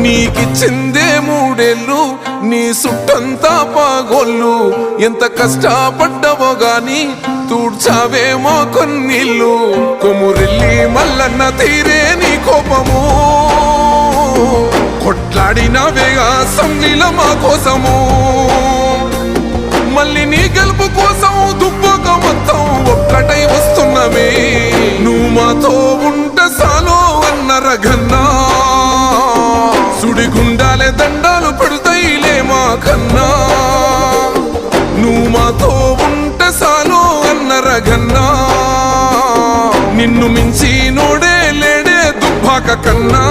నీకిచ్చిందే 3 ఏళ్ళు నీ సుట్టంతా పాగోళ్ళు ఎంత కష్టపడ్డవో గాని తూడ్చావేమో కొన్నిళ్ళు కొమురెల్లి మల్లన్న తీరే నీ కోపము కొట్లాడినవేగా సమ్మిల మా కోసము మళ్ళీ నీ గెలుపు కోసం దుబ్బక మొత్తం ఒక్కటై వస్తున్నమే నువ్వు మాతో ఉంటే సాలో అన్న రఘన్నా సుడిగుండాలే దండాలు పెడతాయిలే మా కన్నా నువ్వు మాతో ఉంటే సాలో అన్న రఘన్నా నిన్ను మించి నోడే లేడే దుబ్బాక కన్నా